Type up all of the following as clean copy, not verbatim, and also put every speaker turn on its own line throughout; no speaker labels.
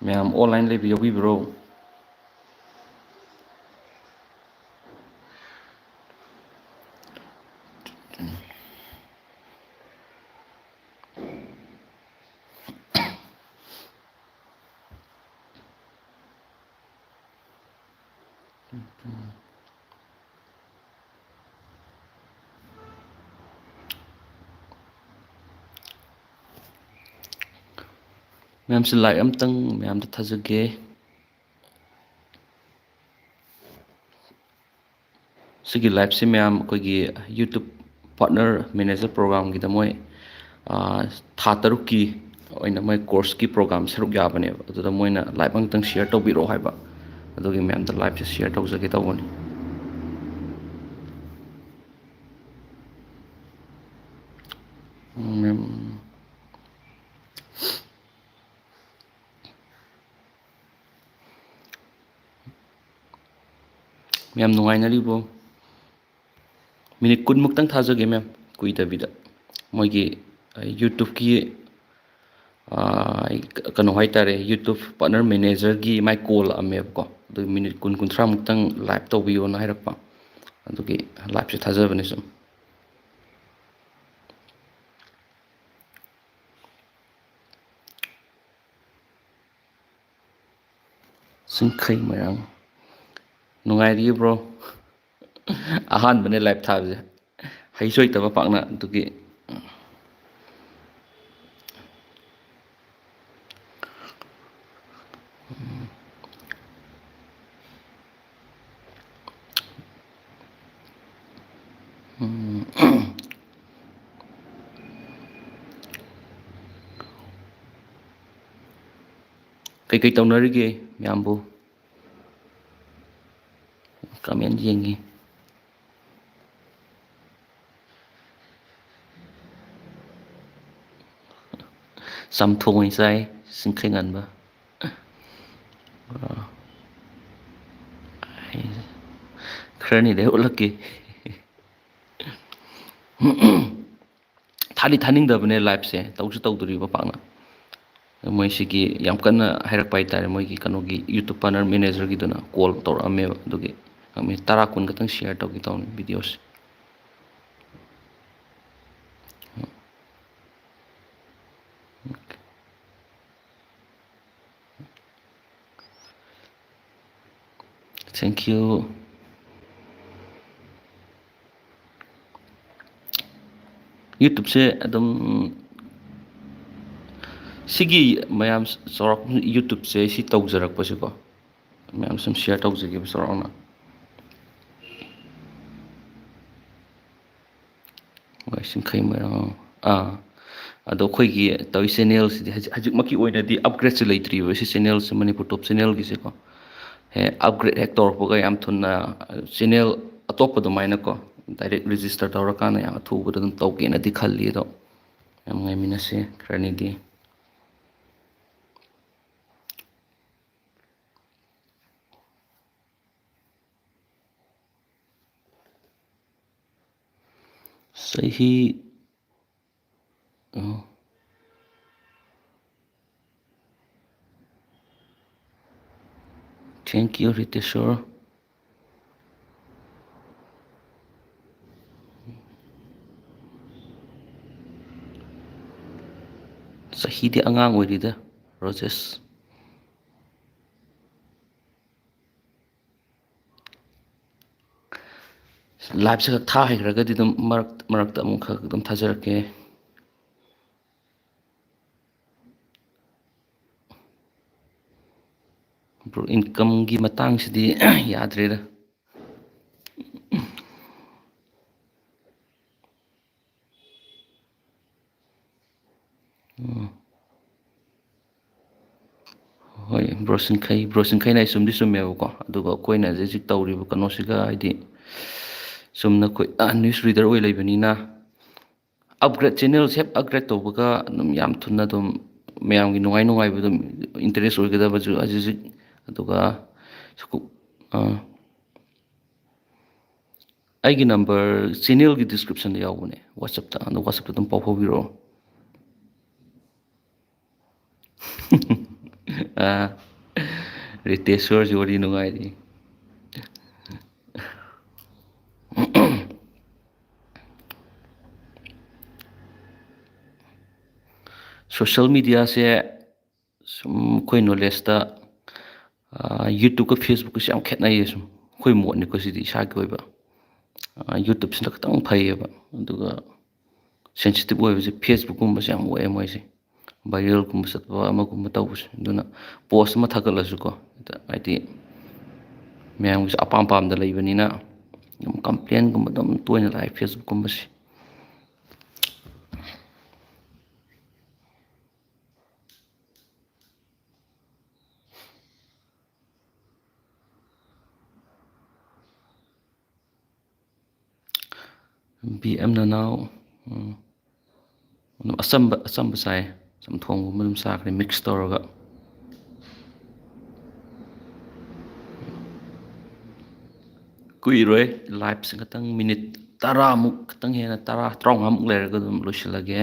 ꯃꯌꯥꯝ ꯑꯣꯟꯂꯥꯏꯟ ꯂꯩꯕ ꯌꯥꯎꯕꯤꯕ꯭ꯔꯣ? ꯃꯌꯥꯝꯁꯦ ꯂꯥꯏꯛ ꯑꯝꯇꯪ ꯃꯌꯥꯝꯗ ꯊꯥꯖꯒꯦ꯫ ꯁꯤꯒꯤ ꯂꯥꯏꯐꯁꯦ ꯃꯌꯥꯝ ꯑꯩꯈꯣꯏꯒꯤ ꯌꯨꯇꯨꯕ ꯄꯥꯔꯠꯅꯔ ꯃꯦꯅꯦꯖꯔ ꯄ꯭ꯔꯣꯒ꯭ꯔꯥꯝꯒꯤꯗ ꯃꯣꯏ ꯊꯥ 6ꯀꯤ ꯑꯣꯏꯅ ꯃꯣꯏ ꯀꯣꯔꯁꯀꯤ ꯄ꯭ꯔꯣꯒ꯭ꯔꯥꯝ ꯁꯔꯨꯛ ꯌꯥꯕꯅꯦꯕ, ꯑꯗꯨꯗ ꯃꯣꯏꯅ ꯂꯥꯏꯚ ꯑꯃꯇꯪ ꯁꯤꯌꯔ ꯇꯧꯕꯤꯔꯛꯑꯣ ꯍꯥꯏꯕ, ꯑꯗꯨꯒꯤ ꯃꯌꯥꯝꯗ ꯂꯥꯏꯚꯁꯦ ꯁꯤꯌꯔ ꯇꯧꯖꯒꯦ ꯇꯧꯕꯅꯤ꯫ ꯃꯌꯥꯝ ꯅꯨꯡꯉꯥꯏꯅꯔꯤꯕꯣ? ꯃꯤꯅꯤꯠ 20ꯃꯨꯛꯇꯪ ꯊꯥꯖꯒꯦ ꯃꯦꯝ, ꯀꯨꯏꯗꯕꯤꯗ꯫ ꯃꯣꯏꯒꯤ ꯌꯨꯇꯨꯕꯀꯤ ꯀꯩꯅꯣ ꯍꯥꯏꯇꯥꯔꯦ, ꯌꯨꯇꯨꯕ ꯄꯥꯔꯠꯅꯔ ꯃꯦꯅꯦꯖꯔꯒꯤ ꯃꯥꯏ ꯀꯣꯜ ꯂꯥꯛꯑꯝꯃꯦꯕꯀꯣ, ꯑꯗꯨ ꯃꯤꯅꯤꯠ 20-30ꯃꯨꯛꯇꯪ ꯂꯥꯏꯚ ꯇꯧꯕꯤꯌꯣꯅ ꯍꯥꯏꯔꯛꯄ, ꯑꯗꯨꯒꯤ ꯂꯥꯏꯚꯁꯦ ꯊꯥꯖꯕꯅꯤ ꯁꯨꯝ꯫ ꯆꯤꯡꯈꯩꯃꯔꯥꯡ ꯅꯨꯡꯉꯥꯏꯔꯤꯕ꯭ꯔꯣ? ꯑꯍꯥꯟꯕꯅꯦ ꯂꯥꯏꯚ ꯊꯥꯕꯁꯦ, ꯍꯩꯁꯨ ꯍꯩꯇꯕ ꯄꯥꯛꯅ, ꯑꯗꯨꯒꯤ ꯀꯩꯀꯩ ꯇꯧꯅꯔꯤꯒꯦ ꯃꯌꯥꯝꯕꯨ? ꯀꯃꯦꯟ ꯌꯦꯡꯉꯤ꯫ ꯆꯝꯊꯣꯡ ꯑꯣꯏꯅ ꯆꯥꯏ, ꯆꯤꯡꯈꯩ ꯉꯥꯟꯕ꯫ ꯈꯔꯅꯤ ꯂꯩꯔ ꯎꯠꯂꯛꯀꯦ꯫ ꯊꯥꯗꯤ ꯊꯥꯅꯤꯡꯗꯕꯅꯦ ꯂꯥꯏꯚꯁꯦ, ꯇꯧꯁꯨ ꯇꯧꯗꯣꯔꯤꯕ ꯄꯥꯛꯅ꯫ ꯃꯣꯏꯁꯤꯒꯤ ꯌꯥꯝ ꯀꯟꯅ ꯍꯥꯏꯔꯛꯄ ꯍꯥꯏꯇꯥꯔꯦ, ꯃꯣꯏꯒꯤ ꯀꯩꯅꯣꯒꯤ ꯌꯨꯇꯨꯕ ꯄꯥꯔꯠꯅꯔ ꯃꯦꯅꯦꯖꯔꯒꯤꯗꯨꯅ ꯀꯣꯜ ꯇꯧꯔꯛꯑꯝꯃꯦꯕ, ꯑꯗꯨꯒꯤ ꯃꯤꯅꯤꯠ 10-20 ꯈꯛꯇꯪ ꯁꯤꯌꯔ ꯇꯧꯒꯦ ꯇꯧꯅꯤ ꯚꯤꯗꯤꯑꯣꯁꯦ꯫ Thank you. ꯌꯨꯇꯨꯕꯁꯦ ꯑꯗꯨꯝ ꯁꯤꯒꯤ ꯃꯌꯥꯝ ꯆꯥꯎꯔꯥꯛꯄ ꯌꯨꯇꯨꯕꯁꯦ ꯁꯤ ꯇꯧꯖꯔꯛꯄꯁꯦꯀꯣ, ꯃꯌꯥꯝ ꯁꯨꯝ ꯁꯤꯌꯔ ꯇꯧꯖꯒꯦꯕ ꯆꯥꯎꯔꯥꯛꯅ꯫ ꯍꯣꯏ ꯆꯤꯡꯈꯩꯃꯔꯥꯡ, ꯑꯗꯣ ꯑꯩꯈꯣꯏꯒꯤ ꯇꯧꯔꯤ ꯆꯦꯅꯦꯜꯁꯤꯗꯤ ꯍꯧꯖꯤꯛꯃꯛꯀꯤ ꯑꯣꯏꯅꯗꯤ ꯑꯞꯒ꯭ꯔꯦꯗꯁꯦ ꯂꯩꯇ꯭ꯔꯤꯕ ꯁꯤ ꯆꯦꯅꯦꯜꯁꯦ, ꯃꯅꯤꯄꯨꯔ ꯇꯣꯞ ꯆꯦꯅꯦꯜꯒꯤꯁꯦꯀꯣ꯫ ꯑꯞꯒ꯭ꯔꯦꯗ ꯍꯦꯛ ꯇꯧꯔꯛꯄꯒ ꯌꯥꯝ ꯊꯨꯅ ꯆꯦꯅꯦꯜ ꯑꯇꯣꯞꯄ ꯑꯗꯨꯃꯥꯏꯅꯀꯣ ꯗꯥꯏꯔꯦꯛ ꯔꯦꯖꯤꯁꯇꯔ ꯇꯧꯔꯀꯥꯟꯗ ꯌꯥꯝ ꯑꯊꯨꯕꯗ ꯑꯗꯨꯝ ꯇꯧꯒꯦꯅꯗꯤ ꯈꯜꯂꯤ, ꯑꯗꯣ ꯌꯥꯝ ꯉꯥꯏꯃꯤꯟꯅꯁꯦ ꯈꯔꯅꯤꯗꯤ꯫ ꯆꯍꯤ ꯊꯦꯡꯛ ꯌꯨ ꯔꯤꯇꯦꯁꯣꯔ꯫ ꯆꯍꯤꯗꯤ ꯑꯉꯥꯡ ꯑꯣꯏꯔꯤꯗ ꯔꯣꯖꯦꯁ꯫ ꯂꯥꯏꯚꯁꯦ ꯈꯛ ꯊꯥ ꯍꯩꯈ꯭ꯔꯒꯗꯤ ꯑꯗꯨꯝ ꯃꯔꯛꯇ ꯑꯃꯨꯛ ꯈꯛ ꯑꯗꯨꯝ ꯊꯥꯖꯔꯛꯀꯦ꯫ ꯕ꯭ꯔꯣ ꯏꯟꯀꯝꯒꯤ ꯃꯇꯥꯡꯁꯤꯗꯤ ꯌꯥꯗ꯭ꯔꯦꯗ꯫ ꯍꯣꯏ ꯕ꯭ꯔꯣꯁꯤꯡꯈꯩꯅ ꯑꯩ ꯆꯨꯝꯗꯤ ꯆꯨꯝꯃꯦꯕꯀꯣ, ꯑꯗꯨꯒ ꯑꯩꯈꯣꯏꯅ ꯍꯧꯖꯤꯛ ꯍꯧꯖꯤꯛ ꯇꯧꯔꯤꯕ ꯀꯩꯅꯣꯁꯤꯒ ꯍꯥꯏꯗꯤ ꯆꯨꯝꯅ ꯑꯩꯈꯣꯏ ꯅ꯭ꯌꯨꯁ ꯔꯤꯗꯔ ꯑꯣꯏ ꯂꯩꯕꯅꯤꯅ, ꯑꯞꯒ꯭ꯔꯦꯗ ꯆꯦꯅꯦꯜꯁꯦ ꯍꯦꯛ ꯑꯞꯒ꯭ꯔꯦꯗ ꯇꯧꯕꯒ ꯑꯗꯨꯝ ꯌꯥꯝ ꯊꯨꯅ ꯑꯗꯨꯝ ꯃꯌꯥꯝꯒꯤ ꯅꯨꯡꯉꯥꯏ ꯅꯨꯡꯉꯥꯏꯕ ꯑꯗꯨꯝ ꯏꯟꯇꯔꯦꯁ ꯑꯣꯏꯒꯗꯕꯁꯨ ꯍꯧꯖꯤꯛ ꯍꯧꯖꯤꯛ, ꯑꯗꯨꯒ ꯑꯩꯒꯤ ꯅꯝꯕꯔ ꯆꯦꯅꯦꯜꯒꯤ ꯗꯤꯁꯀ꯭ꯔꯤꯞꯁꯟꯗ ꯌꯥꯎꯕꯅꯦ ꯋꯥꯆꯞꯇ, ꯑꯗꯣ ꯋꯥꯆꯞꯇ ꯑꯗꯨꯝ ꯄꯥꯎ ꯐꯥꯎꯕꯤꯔꯛꯑꯣ꯫ ꯔꯤꯇꯦꯁꯣꯔꯁꯨ ꯋꯥꯔꯤ ꯅꯨꯡꯉꯥꯏꯔꯤ. ꯁꯣꯁꯤꯌꯦꯜ ꯃꯦꯗꯤꯌꯥꯁꯦ ꯁꯨꯝ ꯑꯩꯈꯣꯏ ꯅꯣꯂꯦꯖꯇ ꯌꯨꯇ꯭ꯌꯨꯕꯀ ꯐꯦꯁꯕꯨꯛꯀꯁꯦ ꯌꯥꯝ ꯈꯦꯠꯅꯩꯌꯦ ꯁꯨꯝ ꯑꯩꯈꯣꯏ ꯃꯣꯠꯅꯤꯀꯣ ꯁꯤꯗꯤ ꯏꯁꯥꯒꯤ ꯑꯣꯏꯕ. ꯌꯨꯇ꯭ꯌꯨꯕꯁꯤꯅ ꯈꯤꯇꯪ ꯐꯩꯌꯦꯕ, ꯑꯗꯨꯒ ꯁꯦꯟꯁꯤꯇꯤꯞ ꯑꯣꯏꯕꯁꯦ ꯐꯦꯁꯕꯨꯛꯀꯨꯝꯕꯁꯦ ꯌꯥꯝ ꯑꯣꯏꯌꯦ ꯃꯣꯏꯁꯦ, ꯚꯥꯏꯔꯦꯜꯒꯨꯝꯕ ꯆꯠꯄ ꯑꯃꯒꯨꯝꯕ ꯇꯧꯕꯁꯦ. ꯑꯗꯨꯅ ꯄꯣꯁ ꯑꯃ ꯊꯥꯒꯠꯂꯁꯨꯀꯣ, ꯍꯥꯏꯗꯤ ꯃꯌꯥꯝꯒꯤꯁꯨ ꯑꯄꯥꯝ ꯄꯥꯝꯗ ꯂꯩꯕꯅꯤꯅ ꯑꯗꯨꯝ ꯀꯝꯄ꯭ꯂꯦꯟꯒꯨꯝꯕ ꯑꯗꯨꯝ ꯇꯣꯏꯅ ꯂꯥꯛꯑꯦ ꯐꯦꯁꯕꯨꯛꯀꯨꯝꯕꯁꯦ. BM Nanaw ꯑꯗꯨꯝ ꯑꯆꯝꯕ ꯆꯥꯏ, ꯆꯝꯊꯣꯡꯒꯨꯝꯕ ꯑꯗꯨꯝ ꯆꯥꯈ꯭ꯔꯦ ꯃꯤꯛꯁ ꯇꯧꯔꯒ. ꯀꯨꯏꯔꯣꯏ, ꯂꯥꯏꯞꯁꯦ ꯈꯇꯪ ꯃꯤꯅꯤꯠ 10ꯃꯨꯛ, ꯈꯇꯪ ꯍꯦꯟꯅ 10-15ꯃꯨꯛ ꯂꯩꯔꯒ ꯑꯗꯨꯝ ꯂꯣꯏꯁꯤꯜꯂꯒꯦ.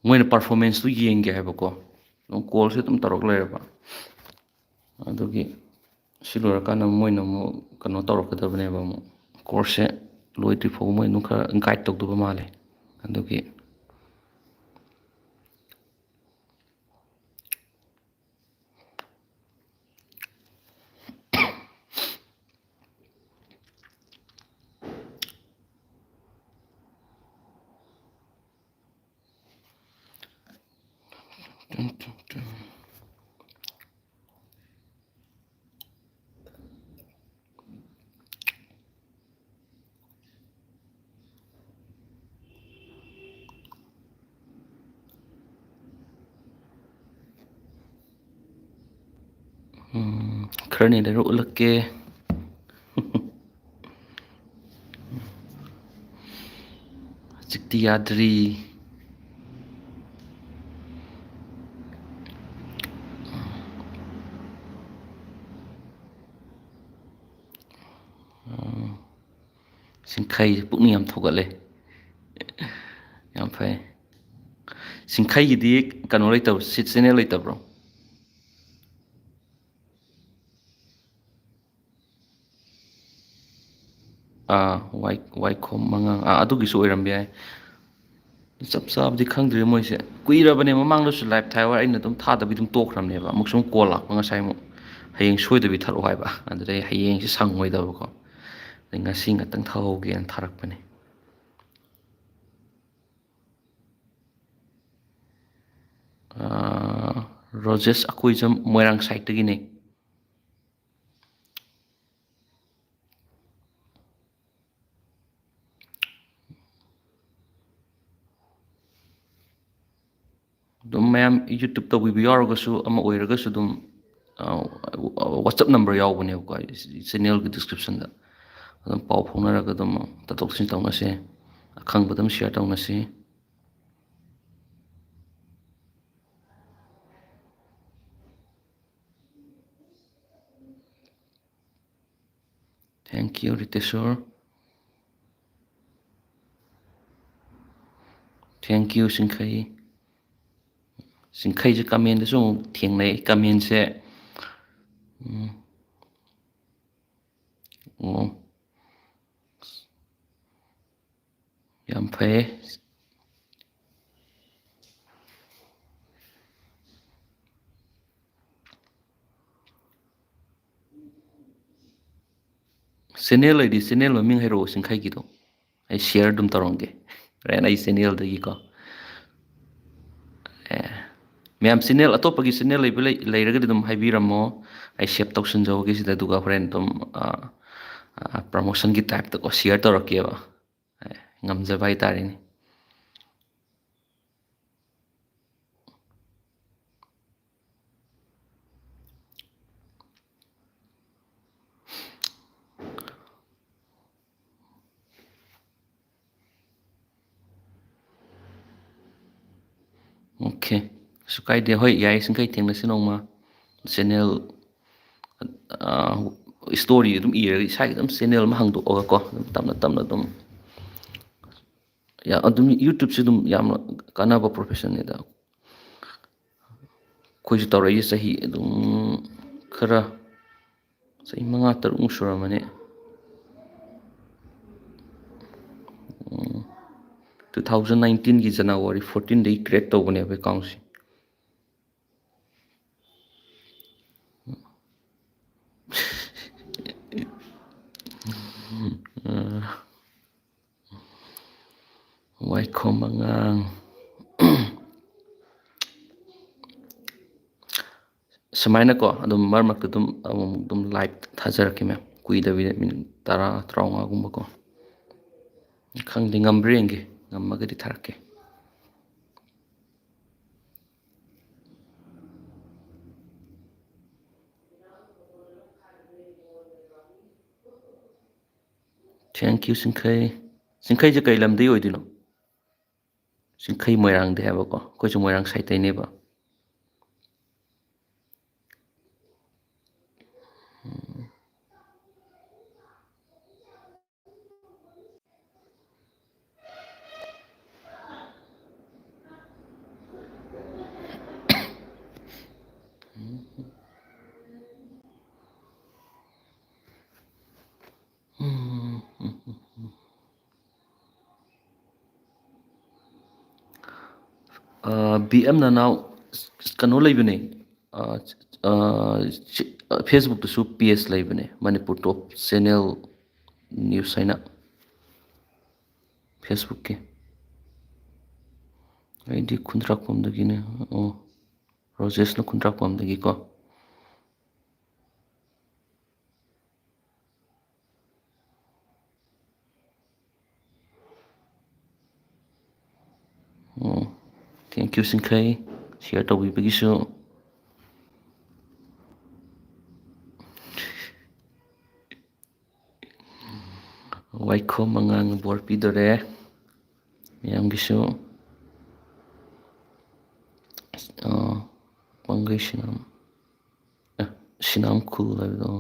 ꯃꯣꯏꯅ ꯄꯔꯐꯣꯔꯃꯦꯟꯁꯇꯨ ꯌꯦꯡꯒꯦ ꯍꯥꯏꯕꯀꯣ, ꯑꯗꯨꯝ ꯀꯣꯜꯁꯦ ꯑꯗꯨꯝ ꯇꯧꯔꯛ ꯂꯩꯔꯕ. ꯑꯗꯨꯒꯤ ꯁꯤ ꯂꯣꯏꯔꯀꯥꯟꯗ ꯃꯣꯏꯅ ꯑꯃꯨꯛ ꯀꯩꯅꯣ ꯇꯧꯔꯛꯀꯗꯕꯅꯦꯕ, ꯑꯃꯨꯛ ꯀꯣꯔꯁꯁꯦ ꯂꯣꯏꯗ꯭ꯔꯤ ꯐꯥꯎꯕ ꯃꯣꯏ ꯑꯗꯨꯝ ꯈꯔ ꯒꯥꯏꯗ ꯇꯧꯗꯕ ꯃꯥꯜꯂꯦ. ꯑꯗꯨꯒꯤ ꯈꯔꯅꯤ ꯂꯩꯔ ꯎꯠꯂꯛꯀꯦ. ꯍꯧꯖꯤꯛꯇꯤ ꯌꯥꯗ꯭ꯔꯤ. ꯁꯤꯡꯈꯩ ꯄꯨꯛꯅꯤꯡ ꯌꯥꯝ ꯊꯧꯒꯠꯂꯦ. ꯌꯥꯝ ꯐꯩ. ꯁꯤꯡꯈꯩꯒꯤꯗꯤ ꯀꯩꯅꯣ ꯂꯩꯇꯕ꯭ꯔꯣ, ꯁꯤꯠ ꯆꯦꯅꯦꯜ ꯂꯩꯇꯕ꯭ꯔꯣ? ꯋꯥꯏꯈꯣꯝ ꯃꯉꯥꯡ, ꯑꯗꯨꯒꯤꯁꯨ ꯑꯣꯏꯔꯝꯕ ꯌꯥꯏ. ꯆꯞ ꯆꯥꯕꯗꯤ ꯈꯪꯗ꯭ꯔꯤ ꯃꯣꯏꯁꯦ. ꯀꯨꯏꯔꯕꯅꯦ, ꯃꯃꯥꯡꯗꯁꯨ ꯂꯥꯏꯞ ꯊꯥꯏ ꯍꯣꯏ, ꯑꯩꯅ ꯑꯗꯨꯝ ꯊꯥꯗꯕꯤ ꯑꯗꯨꯝ ꯇꯣꯛꯈ꯭ꯔꯕꯅꯦꯕ. ꯑꯃꯨꯛ ꯁꯨꯝ ꯀꯣꯜ ꯂꯥꯛꯄ ꯉꯁꯥꯏ ꯑꯃꯨꯛ, ꯍꯌꯦꯡ ꯁꯣꯏꯗꯕꯤ ꯊꯥꯔꯛꯑꯣ ꯍꯥꯏꯕ. ꯑꯗꯨꯗꯩ ꯍꯌꯦꯡꯁꯦ ꯁꯪꯉꯣꯏꯗꯕꯀꯣ, ꯑꯗꯩ ꯉꯁꯤ ꯉꯥꯛꯇꯪ ꯊꯥꯍꯧꯒꯦꯅ ꯊꯥꯔꯛꯄꯅꯦ. ꯔꯣꯖꯦꯁ ꯑꯀꯣꯏꯖꯝ, ꯃꯣꯏꯔꯥꯡ ꯁꯥꯏꯠꯇꯒꯤꯅꯦ. ꯑꯗꯨꯝ ꯃꯌꯥꯝ ꯌꯨꯇ꯭ꯌꯨꯕ ꯇꯧꯕꯤꯕ ꯌꯥꯎꯔꯒꯁꯨ, ꯑꯃ ꯑꯣꯏꯔꯒꯁꯨ ꯑꯗꯨꯝ ꯋꯥꯆꯞ ꯅꯝꯕꯔ ꯌꯥꯎꯕꯅꯦꯕꯀꯣ ꯆꯦꯅꯦꯜꯒꯤ ꯗꯤꯁꯀ꯭ꯔꯤꯞꯁꯟꯗ. ꯑꯗꯨꯝ ꯄꯥꯎ ꯐꯥꯎꯅꯔꯒ ꯑꯗꯨꯝ ꯇꯥꯊꯣꯛ ꯇꯥꯁꯤꯟ ꯇꯧꯅꯁꯦ, ꯑꯈꯪꯕ ꯑꯗꯨꯝ ꯁꯤꯌꯔ ꯇꯧꯅꯁꯤ. ꯊꯦꯡꯀ꯭ꯌꯨ ꯔꯤꯇꯦꯁꯣꯔ. ꯊꯦꯡꯀ꯭ꯌꯨ ꯁꯤꯡꯈꯩ. ꯁꯤꯡꯈꯩꯁꯦ ꯀꯃꯦꯟꯗꯁꯨ ꯑꯃꯨꯛ ꯊꯦꯡꯅꯩ. ꯀꯃꯦꯟꯁꯦ ꯌꯥꯝ ꯐꯩꯌꯦ. ꯆꯦꯅꯦꯜ ꯂꯩꯗꯤ ꯆꯦꯅꯦꯜ ꯃꯃꯤꯡ ꯍꯥꯏꯔꯛꯑꯣ ꯁꯤꯡꯈꯩꯒꯤꯗꯣ, ꯑꯩ ꯁꯤꯌꯔ ꯑꯗꯨꯝ ꯇꯧꯔꯝꯒꯦ ꯍꯣꯔꯦꯟ ꯑꯩ ꯆꯦꯅꯦꯜꯗꯒꯤꯀꯣ. ꯃꯌꯥꯝ ꯆꯦꯅꯦꯜ, ꯑꯇꯣꯞꯄꯒꯤ ꯆꯦꯅꯦꯜ ꯂꯩꯔꯒꯗꯤ ꯑꯗꯨꯝ ꯍꯥꯏꯕꯤꯔꯝꯃꯣ, ꯑꯩ ꯁꯦꯞ ꯇꯧꯁꯟꯖꯧꯒꯦ ꯁꯤꯗ. ꯑꯗꯨꯒ ꯍꯣꯔꯦꯟ ꯑꯗꯨꯝ ꯄ꯭ꯔꯃꯣꯁꯟꯒꯤ ꯇꯥꯏꯞꯇꯀꯣ ꯁꯤꯌꯔ ꯇꯧꯔꯛꯀꯦꯕ, ꯉꯝꯖꯕ ꯍꯥꯏꯇꯥꯔꯦꯅꯦ. ꯑꯣꯀꯦ, ꯀꯩꯁꯨ ꯀꯥꯏꯗꯦ. ꯍꯣꯏ ꯌꯥꯏ ꯁꯤꯡꯈꯩ, ꯊꯦꯡꯅꯁꯤ ꯅꯣꯡꯃ. ꯆꯦꯅꯦꯜ ꯏꯁꯇꯣꯔꯤ ꯑꯗꯨꯝ ꯏꯔꯒ ꯏꯁꯥꯒꯤ ꯑꯗꯨꯝ ꯆꯦꯅꯦꯜ ꯑꯃ ꯍꯥꯡꯗꯣꯛꯑꯒꯀꯣ, ꯑꯗꯨꯝ ꯇꯞꯅ ꯇꯞꯅ ꯑꯗꯨꯝ ꯌꯨꯇ꯭ꯌꯨꯕꯁꯦ ꯑꯗꯨꯝ ꯌꯥꯝꯅ ꯀꯥꯟꯅꯕ ꯄ꯭ꯔꯣꯐꯦꯁꯟꯅꯤꯗ. ꯑꯩꯈꯣꯏꯁꯨ ꯇꯧꯔꯛꯏꯁꯦ ꯆꯍꯤ ꯑꯗꯨꯝ ꯈꯔ ꯆꯍꯤ 5-6 ꯁꯨꯔꯝꯃꯅꯤ. 2019ꯒꯤ ꯖꯅꯋꯥꯔꯤ 14ꯗꯒꯤ ꯀ꯭ꯔꯤꯌꯦꯠ ꯇꯧꯕꯅꯦꯕ ꯑꯦꯀꯥꯎꯟꯁꯤ. ꯋꯥꯏꯈꯣꯝ ꯑꯉꯥꯡ ꯁꯨꯃꯥꯏꯅꯀꯣ ꯑꯗꯨꯝ ꯃꯔꯛ ꯃꯔꯛꯇ ꯑꯗꯨꯝ ꯂꯥꯏꯚ ꯊꯥꯖꯔꯛꯀꯦ ꯃꯦꯝ. ꯀꯨꯏꯗꯕꯤꯗ ꯃꯤꯅꯤꯠ 10-15ꯒꯨꯝꯕꯀꯣ. ꯈꯪꯗꯦ ꯉꯝꯕ꯭ꯔꯥ ꯌꯦꯡꯒꯦ. ꯉꯝꯃꯒꯗꯤ ꯊꯥꯔꯛꯀꯦ. Thank you ꯆꯤꯡꯈꯩ. ꯆꯤꯡꯈꯩꯁꯦ ꯀꯩ ꯂꯝꯗꯩ ꯑꯣꯏꯗꯣꯏꯅꯣ? ꯆꯤꯡꯈꯩ ꯃꯣꯏꯔꯥꯡꯗꯩ ꯍꯥꯏꯕꯀꯣ. ꯑꯩꯈꯣꯏꯁꯨ ꯃꯣꯏꯔꯥꯡ ꯁꯥꯏꯠꯇꯩꯅꯦꯕ. BM ꯅꯅꯥꯎ ꯀꯩꯅꯣ ꯂꯩꯕꯅꯦ. ꯐꯦꯁꯕꯨꯛꯇꯁꯨ ꯄꯦꯖ ꯂꯩꯕꯅꯦ. ꯃꯅꯤꯄꯨꯔ ꯇꯣꯞ ꯆꯦꯅꯦꯜ ꯅ꯭ꯌꯨꯁ ꯍꯥꯏꯅ. ꯐꯦꯁꯕꯨꯛꯀꯤ. ꯑꯩꯗꯤ ꯈꯨꯟꯗ꯭ꯔꯥꯛꯄꯝꯗꯒꯤꯅꯦ. ꯔꯣꯖꯦꯁꯅ ꯈꯨꯟꯗ꯭ꯔꯥꯛꯄꯝꯗꯒꯤꯀꯣ. Thank you ꯆꯤꯡꯈꯩ. ꯁꯤꯌꯔ ꯇꯧꯕꯤꯕꯒꯤꯁꯨ. ꯋꯥꯏꯈꯣꯝ ꯑꯉꯥꯡ ꯕꯣꯔ ꯄꯤꯗꯣꯔꯦ. ꯃꯌꯥꯝꯒꯤꯁꯨ. ꯄꯥꯡꯒꯩ ꯁꯤꯅꯥꯝ. ꯁꯤꯅꯥꯝ ꯈꯨꯜ ꯍꯥꯏꯕꯗꯣ.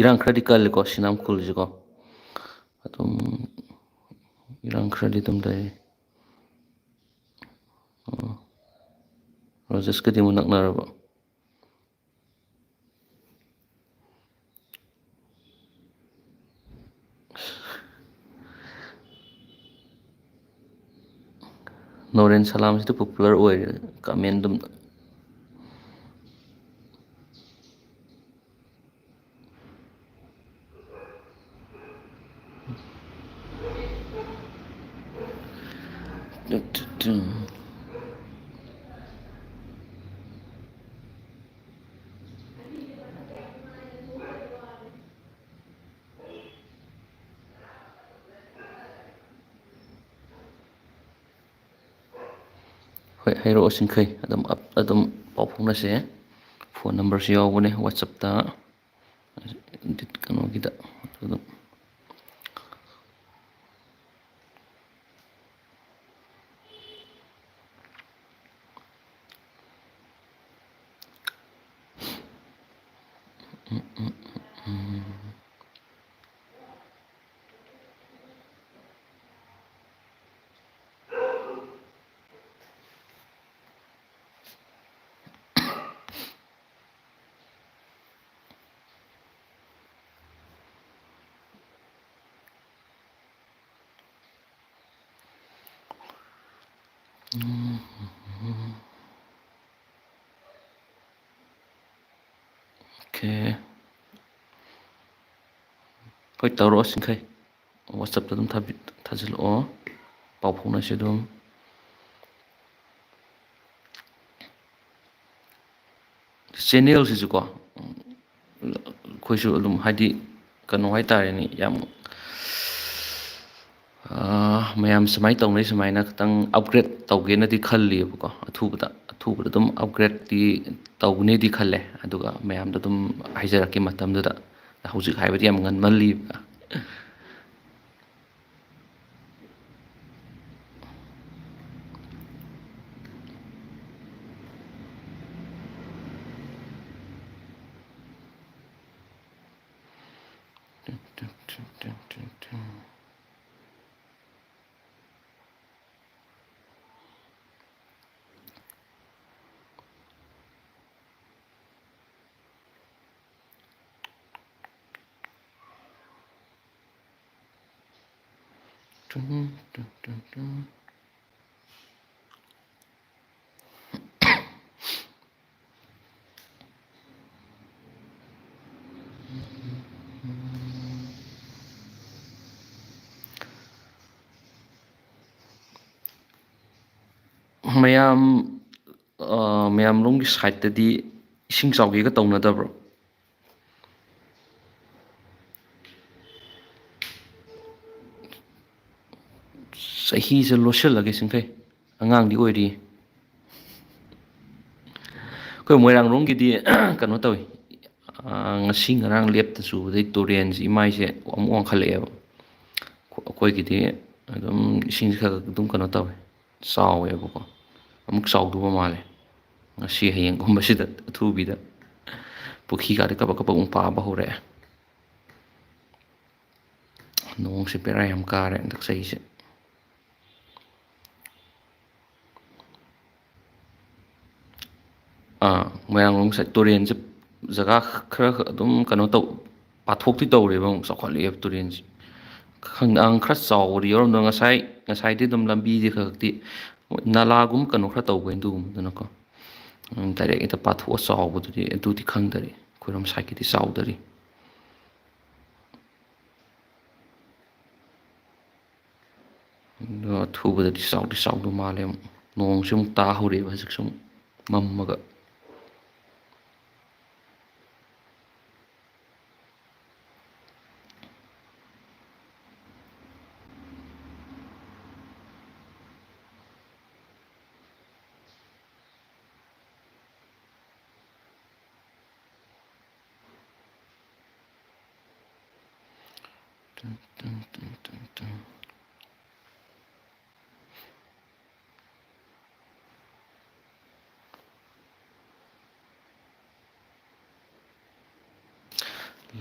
ꯏꯔꯥꯡ ꯈꯔꯗꯤ ꯀꯜꯂꯦꯀꯣ ꯁꯤꯅꯥꯝ ꯈꯨꯜꯁꯤꯀꯣ. ꯑꯗꯨꯝ ꯏꯔꯥꯡ ꯈꯔꯗꯤ ꯑꯗꯨꯝ ꯂꯩ. ꯔꯣꯖꯦꯁꯀꯗꯤ ꯑꯃꯨꯛ ꯅꯛꯅꯔꯕꯣ? ꯅꯣꯔꯦꯟ ꯁꯂꯥꯝꯁꯤꯗ ꯄꯣꯄꯨꯂꯔ ꯑꯣꯏꯔꯦ ꯀꯃꯦꯟ ꯑꯗꯨꯝ. ꯍꯣꯏ ꯍꯥꯏꯔꯛꯑꯣ ꯆꯤꯡꯈꯩ. ꯑꯗꯨꯝ ꯄꯥꯎ ꯐꯥꯎꯅꯁꯦ. ꯐꯣꯟ ꯅꯝꯕꯔꯁꯨ ꯌꯥꯎꯕꯅꯦ ꯋꯥꯆꯞꯇ. ꯀꯩꯅꯣꯒꯤꯗ ꯑꯗꯨꯝ. ꯑꯣꯀꯦ. ꯍꯣꯏ ꯇꯧꯔꯛꯑꯣ ꯆꯤꯡꯈꯩ. ꯋꯥꯆꯞꯇ ꯑꯗꯨꯝ ꯊꯥꯖꯤꯜꯂꯛꯑꯣ. ꯄꯥꯎ ꯐꯥꯎꯅꯁꯤ ꯑꯗꯨꯝ. ꯆꯦꯟꯅꯦꯜꯁꯤꯁꯨꯀꯣ ꯑꯩꯈꯣꯏꯁꯨ ꯑꯗꯨꯝ ꯍꯥꯏꯗꯤ ꯀꯩꯅꯣ ꯍꯥꯏꯇꯥꯔꯦꯅꯦ ꯌꯥꯝ ꯃꯌꯥꯝ ꯁꯨꯃꯥꯏꯅ ꯇꯧꯅꯩ ꯁꯨꯃꯥꯏꯅ ꯈꯤꯇꯪ ꯑꯞꯒ꯭ꯔꯦꯗ ꯇꯧꯒꯦꯅꯗꯤ ꯈꯜꯂꯤꯕꯀꯣ. ꯑꯊꯨꯕꯗ ꯑꯗꯨꯝ ꯑꯞꯒ꯭ꯔꯦꯗꯇꯤ ꯇꯧꯒꯅꯤꯗꯤ ꯈꯜꯂꯦ. ꯑꯗꯨꯒ ꯃꯌꯥꯝꯗ ꯑꯗꯨꯝ ꯍꯥꯏꯖꯔꯛꯀꯦ ꯃꯇꯝꯗꯨꯗ. ꯍꯧꯖꯤꯛ ꯍꯥꯏꯕꯗꯤ ꯌꯥꯝ ꯉꯟꯃꯜꯂꯤꯕ. ꯃꯌꯥꯝ ꯃꯌꯥꯝꯂꯣꯝꯒꯤ ꯁꯥꯏꯠꯇꯗꯤ ꯏꯁꯤꯡ ꯆꯥꯎꯒꯦꯒ ꯇꯧꯅꯗꯕ꯭ꯔꯣ? ꯆꯍꯤꯁꯦ ꯂꯣꯠꯁꯤꯜꯂꯒꯦ ꯁꯤꯡꯈꯩ, ꯑꯉꯥꯡꯗꯤ ꯑꯣꯏꯔꯤ. ꯑꯩꯈꯣꯏ ꯃꯣꯏꯔꯥꯡꯂꯣꯝꯒꯤꯗꯤ ꯀꯩꯅꯣ ꯇꯧꯏ, ꯉꯁꯤ ꯉꯔꯥꯡ ꯂꯦꯞꯇ ꯆꯨꯕꯗꯩ ꯇꯨꯔꯦꯟꯁꯤ ꯏꯃꯥꯏꯁꯦ ꯑꯃꯨꯛ ꯋꯥꯡꯈꯠꯂꯛꯑꯦꯕ. ꯑꯩꯈꯣꯏꯒꯤꯗꯤ ꯑꯗꯨꯝ ꯏꯁꯤꯡꯁꯦ ꯈꯔ ꯑꯗꯨꯝ ꯀꯩꯅꯣ ꯇꯧꯋꯦ, ꯆꯥꯎꯋꯦꯕꯀꯣ. ꯑꯃꯨꯛ ꯆꯥꯎꯗꯧꯕ ꯃꯥꯜꯂꯦ ꯉꯁꯤ ꯍꯌꯦꯡꯒꯨꯝꯕꯁꯤꯗ ꯑꯊꯨꯕꯤꯗ. ꯄꯨꯈ꯭ꯔꯤꯒꯥꯗꯤ ꯀꯕꯛ ꯀꯕꯛ ꯑꯃꯨꯛ ꯄꯥꯕ ꯍꯧꯔꯛꯑꯦ. ꯅꯣꯡꯁꯦ ꯕꯦꯔꯥ ꯌꯥꯝ ꯀꯥꯔꯦ ꯍꯟꯗꯛ ꯆꯍꯤꯁꯦ. ꯃꯣꯏꯔꯥꯡꯂꯣꯝ ꯁꯥꯏꯠ ꯇꯨꯔꯦꯟꯁꯦ ꯖꯒꯥ ꯈꯔ ꯑꯗꯨꯝ ꯀꯩꯅꯣ ꯇꯧ, ꯄꯥꯊꯣꯛꯇꯤ ꯇꯧꯔꯦꯕ, ꯑꯃꯨꯛ ꯆꯥꯎꯈꯠꯂꯛꯑꯦꯕ ꯇꯨꯔꯦꯟꯁꯦ. ꯈꯔ ꯆꯥꯎꯕꯗꯤ ꯌꯥꯎꯔꯝꯗꯣ, ꯉꯁꯥꯏꯗꯤ ꯑꯗꯨꯝ ꯂꯝꯕꯤꯗꯤ ꯈꯛꯇꯤ ꯅꯂꯥꯒꯨꯝꯕ ꯀꯩꯅꯣ ꯈꯔ ꯇꯧꯕꯩ ꯑꯗꯨꯒꯨꯝꯕꯗꯨꯅꯀꯣ. ꯗꯥꯏꯔꯦꯛ ꯍꯦꯛꯇ ꯄꯥꯊꯣꯛꯑ ꯆꯥꯎꯕꯗꯨꯗꯤ ꯑꯗꯨꯗꯤ ꯈꯪꯗꯔꯤ. ꯑꯩꯈꯣꯏꯔꯣꯝ ꯁꯥꯏꯠꯀꯤꯗꯤ ꯆꯥꯎꯗꯔꯤ. ꯑꯗꯣ ꯑꯊꯨꯕꯗꯗꯤ ꯆꯥꯎꯗꯤ ꯆꯥꯎꯗꯧ ꯃꯥꯜꯂꯦ. ꯑꯃꯨꯛ ꯅꯣꯡꯁꯨ ꯑꯃꯨꯛ ꯇꯥ ꯍꯧꯔꯛꯑꯦꯕ ꯍꯧꯖꯤꯛꯁꯨ ꯑꯃꯨꯛ ꯃꯝꯃꯒ.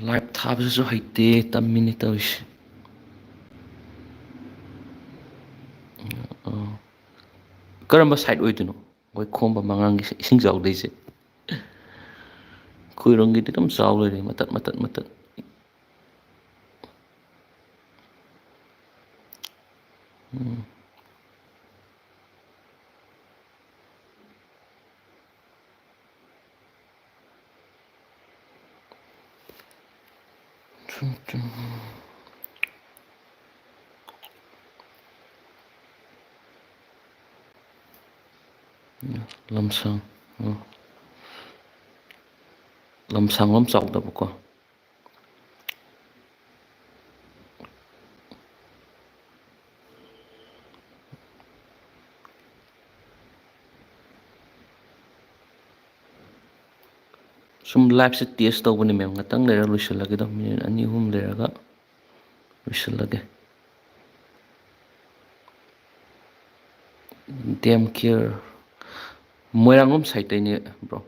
ꯂꯥꯏꯞ ꯊꯥꯕꯁꯤꯁꯨ ꯍꯩꯇꯦ, ꯇꯝꯃꯤꯅꯦ ꯇꯧꯔꯤꯁꯦ. ꯀꯔꯝꯕ ꯁꯥꯏꯠ ꯑꯣꯏꯗꯣꯏꯅꯣ ꯑꯩꯈꯣꯏ ꯈꯣꯡꯕ ꯃꯉꯥꯡꯒꯤ ꯏꯁꯤꯡ ꯆꯥꯎꯗꯣꯏꯁꯦ? ꯑꯩꯈꯣꯏꯔꯣꯝꯒꯤꯗꯤ ꯑꯗꯨꯝ ꯆꯥꯎ ꯂꯩꯔꯦ ꯃꯇꯠ ꯃꯇꯠ ꯃꯇꯠ. ꯂꯝꯁꯥꯡ, ꯂꯝꯁꯥꯡꯂꯣꯝ ꯆꯥꯎꯗꯕꯀꯣ. ꯁꯨꯝ ꯂꯥꯏꯐꯁꯦ ꯇꯦꯁ ꯇꯧꯕꯅꯤ ꯃꯦꯝ. ꯉꯥꯛꯇꯪ ꯂꯩꯔꯒ ꯂꯣꯏꯁꯤꯜꯂꯒꯦꯗ, ꯃꯤꯅꯤꯠ 2-3 ꯂꯩꯔꯒ ꯂꯣꯏꯁꯤꯜꯂꯒꯦ. ꯗꯦꯝ ꯀꯤꯌꯔ ꯃꯣꯏꯔꯥꯡꯂꯣꯝ ꯁꯥꯏꯠꯇꯩꯅꯦ ꯕ꯭ꯔꯣ.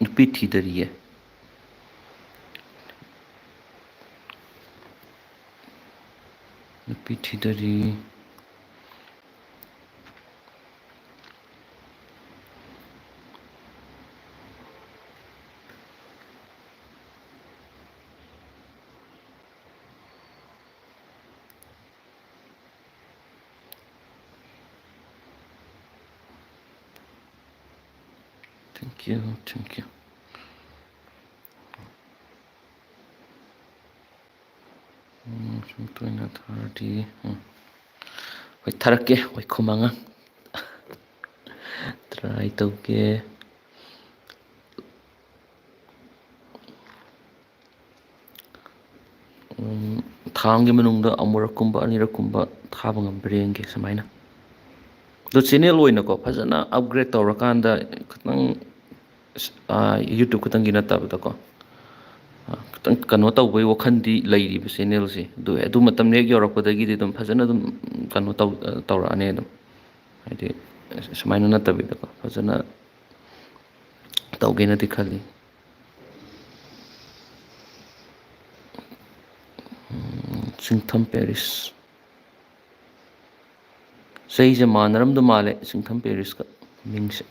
ꯅꯨꯄꯤ ꯊꯤꯗꯔꯤꯌꯦ. ꯅꯨꯄꯤ ꯊꯤꯗꯔꯤ. Thank you. ꯁꯨꯝ ꯇꯣꯏꯅ ꯊꯥꯔꯗꯤ ꯍꯣꯏ ꯊꯥꯔꯛꯀꯦ. ꯍꯣꯏ ꯈꯨꯃꯉꯥ ꯇ꯭ꯔꯥꯏ ꯇꯧꯒꯦ. ꯊꯥ ꯑꯃꯒꯤ ꯃꯅꯨꯡꯗ ꯑꯃꯨꯔꯛꯀꯨꯝꯕ ꯑꯅꯤꯔꯛꯀꯨꯝꯕ ꯊꯥꯕ ꯉꯝꯕ꯭ꯔꯥ ꯌꯦꯡꯒꯦ ꯁꯨꯃꯥꯏꯅ. ꯑꯗꯣ ꯆꯦꯟꯅꯦꯜ ꯑꯣꯏꯅꯀꯣ ꯐꯖꯅ ꯑꯞꯒ꯭ꯔꯦꯗ ꯇꯧꯔꯀꯥꯟꯗ ꯈꯤꯇꯪ ꯌꯨꯇ꯭ꯌꯨꯕ ꯈꯛꯇꯪꯒꯤ ꯅꯠꯇꯕꯗꯀꯣ ꯈꯤꯇꯪ ꯀꯩꯅꯣ ꯇꯧꯕꯒꯤ ꯋꯥꯈꯜꯗꯤ ꯂꯩꯔꯤꯕ ꯆꯦꯅꯦꯜꯁꯦ ꯑꯗꯨ ꯃꯇꯝ ꯍꯦꯛ ꯌꯧꯔꯛꯄꯗꯒꯤꯗꯤ ꯑꯗꯨꯝ ꯐꯖꯅ ꯑꯗꯨꯝ ꯀꯩꯅꯣ ꯇꯧꯔꯛꯑꯅꯤ ꯑꯗꯨꯝ ꯍꯥꯏꯗꯤ ꯁꯨꯃꯥꯏꯅ ꯅꯠꯇꯕꯤꯗꯀꯣ ꯐꯖꯅ ꯇꯧꯒꯦꯅꯗꯤ ꯈꯜꯂꯤ. ꯆꯤꯡꯊꯝ ꯄꯦꯔꯤꯁ ꯆꯩꯁꯦ ꯃꯥꯟꯅꯔꯝꯗꯧ ꯃꯥꯜꯂꯦ ꯆꯤꯡꯊꯝ ꯄꯦꯔꯤꯁꯀ ꯃꯤꯡꯁꯦ.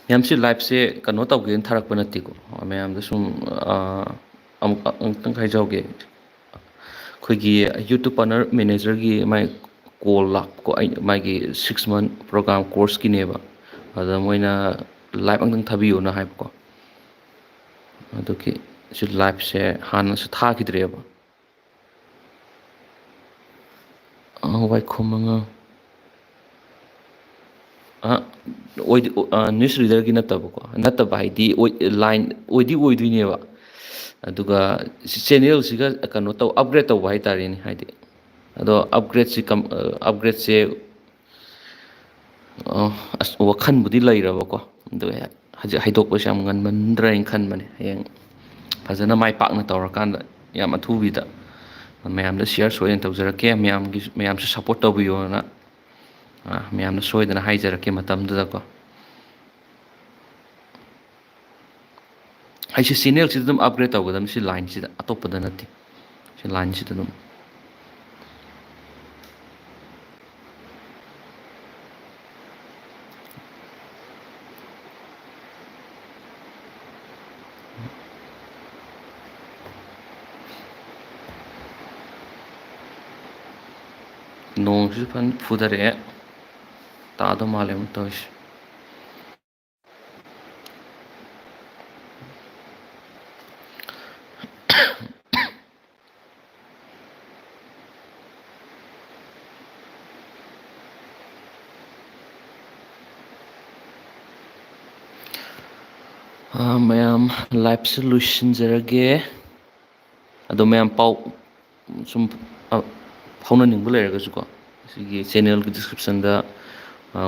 ꯃꯌꯥꯝꯁꯤ ꯂꯥꯏꯐꯁꯦ ꯀꯩꯅꯣ ꯇꯧꯒꯦꯅ ꯊꯥꯔꯛꯄ ꯅꯠꯇꯦꯀꯣ ꯃꯌꯥꯝꯗ ꯁꯨꯝ ꯑꯃꯨꯛꯇꯪ ꯍꯥꯏꯖꯍꯧꯒꯦ ꯑꯩꯈꯣꯏꯒꯤ ꯌꯨꯇꯨꯞ ꯄꯥꯔꯠꯅꯔ ꯃꯦꯅꯦꯖꯔꯒꯤ ꯃꯥꯏ ꯀꯣꯜ ꯂꯥꯛꯄꯀꯣ ꯑꯩ ꯃꯥꯒꯤ 6 month ꯄ꯭ꯔꯣꯒ꯭ꯔꯥꯝ ꯀꯣꯔꯁꯀꯤꯅꯦꯕ ꯑꯗ ꯃꯣꯏꯅ ꯂꯥꯏꯚ ꯑꯃꯇꯪ ꯊꯥꯕꯤꯌꯨꯅ ꯍꯥꯏꯕꯀꯣ ꯑꯗꯨꯒꯤ ꯁꯤ ꯂꯥꯏꯚꯁꯦ ꯍꯥꯟꯅꯁꯨ ꯊꯥꯈꯤꯗ꯭ꯔꯦꯕ ꯋꯥꯏꯈꯣꯝ ꯃꯉꯥ ꯅ꯭ꯌꯨꯁ ꯔꯤꯗꯔꯒꯤ ꯅꯠꯇꯕ ꯍꯥꯏꯗꯤ ꯂꯥꯏꯟ ꯑꯣꯏꯗꯣꯏꯅꯦꯕ ꯑꯗꯨꯒ ꯆꯦꯅꯦꯜꯁꯤꯒ ꯀꯩꯅꯣ ꯑꯞꯒ꯭ꯔꯦꯗ ꯇꯧꯕ ꯍꯥꯏꯇꯥꯔꯦꯅꯦ ꯍꯥꯏꯗꯤ ꯑꯗꯣ ꯑꯞꯒ꯭ꯔꯦꯗꯁꯦ ꯑꯁ ꯋꯥꯈꯟꯕꯨꯗꯤ ꯂꯩꯔꯕꯀꯣ ꯑꯗꯨ ꯍꯧꯖꯤꯛ ꯍꯩꯗꯣꯛꯄꯁꯦ ꯌꯥꯝ ꯉꯟꯃꯟꯗ꯭ꯔꯅ ꯈꯟꯕꯅꯦ ꯍꯌꯦꯡ ꯐꯖꯅ ꯃꯥꯏ ꯄꯥꯛꯅ ꯇꯧꯔꯀꯥꯟꯗ ꯌꯥꯝ ꯑꯊꯨꯕꯤꯗ ꯃꯌꯥꯝꯗ ꯁꯤꯌꯔ ꯁꯣꯏꯗꯅ ꯇꯧꯖꯔꯛꯀꯦ ꯃꯌꯥꯝꯁꯨ ꯁꯞꯄꯣꯔꯠ ꯇꯧꯕꯤꯌꯣꯅ ꯃꯌꯥꯝꯅ ꯁꯣꯏꯗꯅ ꯍꯥꯏꯖꯔꯛꯀꯦ ꯃꯇꯝꯗꯨꯗꯀꯣ ꯑꯩꯁꯦ ꯆꯦꯅꯦꯜꯁꯤꯗ ꯑꯗꯨꯝ ꯑꯞꯒ꯭ꯔꯦꯗ ꯇꯧꯒꯗꯕꯅꯤ ꯁꯤ ꯂꯥꯏꯟꯁꯤꯗ ꯑꯇꯣꯞꯄꯗ ꯅꯠꯇꯦ ꯁꯤ ꯂꯥꯏꯟꯁꯤꯗ ꯑꯗꯨꯝ ꯅꯣꯡꯁꯤꯁꯨ ꯐꯖꯅ ꯐꯨꯊꯔꯛꯑꯦ ꯇꯥꯗꯧ ꯃꯥꯜꯂꯦ ꯑꯃꯨꯛ ꯇꯧꯔꯤꯁꯦ. ꯃꯌꯥꯝ ꯂꯥꯏꯐꯁꯦ ꯂꯣꯏꯁꯤꯟꯖꯔꯒꯦ ꯑꯗꯣ ꯃꯌꯥꯝ ꯄꯥꯎ ꯁꯨꯝ ꯐꯥꯎꯅꯅꯤꯡꯕ ꯂꯩꯔꯒꯁꯨꯀꯣ ꯁꯤꯒꯤ ꯆꯦꯅꯦꯜꯒꯤ ꯗꯤꯁꯀ꯭ꯔꯤꯞꯁꯟꯗ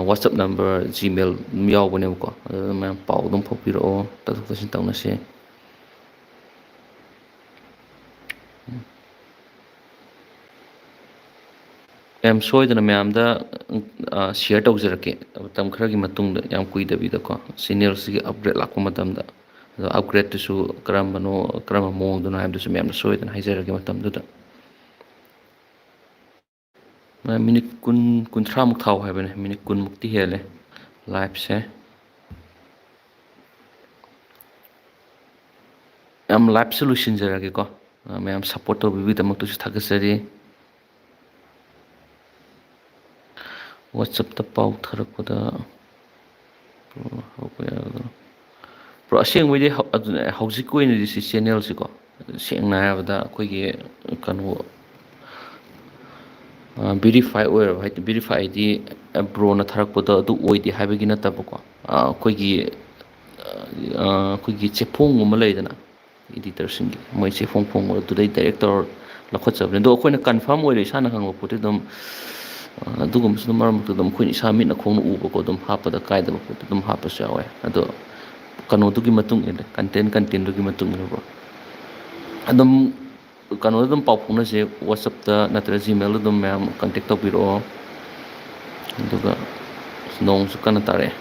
ꯋꯥꯆꯞ ꯅꯝꯕꯔ ꯖꯤꯃꯦꯜ ꯑꯗꯨꯝ ꯌꯥꯎꯕꯅꯦꯕꯀꯣ ꯑꯗꯨꯗ ꯃꯌꯥꯝ ꯄꯥꯎ ꯑꯗꯨꯝ ꯐꯥꯎꯕꯤꯔꯛꯑꯣ ꯇꯥꯊꯣꯛ ꯇꯥꯁꯤꯟ ꯇꯧꯅꯁꯦ. ꯌꯥꯝ ꯁꯣꯏꯗꯅ ꯃꯌꯥꯝꯗ ꯁꯤꯌꯔ ꯇꯧꯖꯔꯛꯀꯦ ꯃꯇꯝ ꯈꯔꯒꯤ ꯃꯇꯨꯡꯗ ꯌꯥꯝ ꯀꯨꯏꯗꯕꯤꯗꯀꯣ ꯆꯦꯅꯦꯜꯁꯤꯒꯤ ꯑꯞꯒ꯭ꯔꯦꯗ ꯂꯥꯛꯄ ꯃꯇꯝꯗ ꯑꯗꯣ ꯑꯞꯒ꯭ꯔꯦꯗꯇꯨꯁꯨ ꯀꯔꯝꯕ ꯃꯑꯣꯡꯗꯅꯣ ꯍꯥꯏꯕꯗꯨꯁꯨ ꯃꯌꯥꯝꯅ ꯁꯣꯏꯗꯅ ꯍꯥꯏꯖꯔꯛꯀꯦ ꯃꯇꯝꯗꯨꯗ. ꯃꯤꯅꯤꯠ ꯀꯨꯟꯊ꯭ꯔꯥꯃꯨꯛ ꯊꯥꯎ ꯍꯥꯏꯕꯅꯦ ꯃꯤꯅꯤꯠ 10ꯃꯨꯛꯇꯤ ꯍꯦꯜꯂꯦ ꯂꯥꯏꯐꯁꯦ. ꯌꯥꯝ ꯂꯥꯏꯐꯁꯨ ꯂꯣꯏꯁꯤꯟꯖꯔꯒꯦꯀꯣ ꯃꯌꯥꯝ ꯁꯞꯄꯣꯔꯠ ꯇꯧꯕꯤꯕꯒꯤꯗꯃꯛꯇꯁꯨ ꯊꯥꯒꯠꯆꯔꯤ. ꯋꯥꯆꯞꯇ ꯄꯥꯎ ꯊꯥꯔꯛꯄꯗ ꯑꯁꯦꯡꯕꯩꯗꯤ ꯍꯧꯖꯤꯛꯀꯤ ꯑꯣꯏꯅꯗꯤ ꯁꯤ ꯆꯦꯅꯦꯜꯁꯤꯀꯣ ꯁꯦꯡꯅ ꯍꯥꯏꯔꯕꯗ ꯑꯩꯈꯣꯏꯒꯤ ꯀꯩꯅꯣ ꯕꯦꯔꯤꯐꯥꯏ ꯑꯣꯏꯔꯕ ꯍꯥꯏꯗꯤ ꯕꯦꯔꯤꯐꯥꯏ ꯍꯥꯏꯗꯤ ꯕ꯭ꯔꯣꯅ ꯊꯥꯔꯛꯄꯗꯣ ꯑꯗꯨ ꯑꯣꯏꯗꯦ ꯍꯥꯏꯕꯒꯤ ꯅꯠꯇꯕꯀꯣ ꯑꯩꯈꯣꯏꯒꯤ ꯆꯦꯐꯣꯡꯒꯨꯝꯕ ꯂꯩꯗꯅ ꯏꯗꯤꯇꯔꯁꯤꯡꯒꯤ ꯃꯣꯏ ꯆꯦꯐꯣꯡ ꯐꯣꯡꯕ ꯑꯗꯨꯗꯩ ꯗꯥꯏꯔꯦꯛ ꯇꯧꯔ ꯂꯧꯈꯠꯆꯕꯅꯤ ꯑꯗꯣ ꯑꯩꯈꯣꯏꯅ ꯀꯟꯐꯥꯔꯝ ꯑꯣꯏꯔꯦ ꯏꯁꯥꯅ ꯈꯪꯕ ꯄꯣꯠꯇꯤ ꯑꯗꯨꯝ ꯑꯗꯨꯒꯨꯝꯕꯁꯨ ꯑꯗꯨꯝ ꯃꯔꯛ ꯃꯔꯛꯇ ꯑꯗꯨꯝ ꯑꯩꯈꯣꯏꯅ ꯏꯁꯥ ꯃꯤꯠꯅ ꯈꯣꯡꯅ ꯎꯕꯀꯣ ꯑꯗꯨꯝ ꯍꯥꯞꯄꯗ ꯀꯥꯏꯗꯕ ꯄꯣꯠꯇꯣ ꯑꯗꯨꯝ ꯍꯥꯞꯄꯁꯨ ꯌꯥꯎꯋꯦ ꯑꯗꯣ ꯀꯩꯅꯣꯗꯨꯒꯤ ꯃꯇꯨꯡ ꯏꯜꯂꯦ ꯀꯟꯇꯦꯟꯗꯨꯒꯤ ꯃꯇꯨꯡ ꯏꯟꯅꯀꯣ ꯑꯗꯨꯝ ꯀꯩꯅꯣꯗ ꯑꯗꯨꯝ ꯄꯥꯎ ꯐꯥꯎꯅꯁꯦ ꯋꯥꯆꯞꯇ ꯅꯠꯇ꯭ꯔꯒ ꯖꯤꯃꯦꯜꯗ ꯑꯗꯨꯝ ꯃꯌꯥꯝ ꯀꯟꯇꯦꯛ ꯇꯧꯕꯤꯔꯛꯑꯣ ꯑꯗꯨꯒ ꯅꯣꯡꯁꯨ ꯀꯟꯅ ꯇꯥꯔꯛꯑꯦ.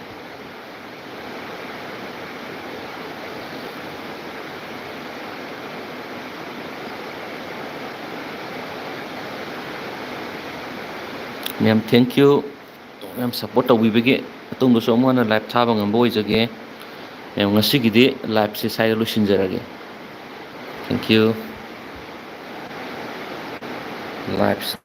ꯃꯌꯥꯝ ꯊꯦꯡꯀ꯭ꯌꯨ ꯃꯌꯥꯝ ꯁꯞꯄꯣꯔꯠ ꯇꯧꯕꯤꯕꯒꯤ ꯃꯇꯨꯡꯗꯁꯨ ꯑꯃꯨꯛ ꯍꯟꯅ ꯂꯥꯏꯚ ꯊꯥꯕ ꯉꯝꯕ ꯑꯣꯏꯖꯒꯦ. ꯃꯌꯥꯝ ꯉꯁꯤꯒꯤꯗꯤ ꯂꯥꯏꯚꯁꯦ ꯁ꯭ꯋꯥꯏꯗ ꯂꯣꯏꯁꯤꯟꯖꯔꯒꯦ. ꯊꯦꯡꯀ꯭ꯌꯨ. ꯂꯥꯏꯚ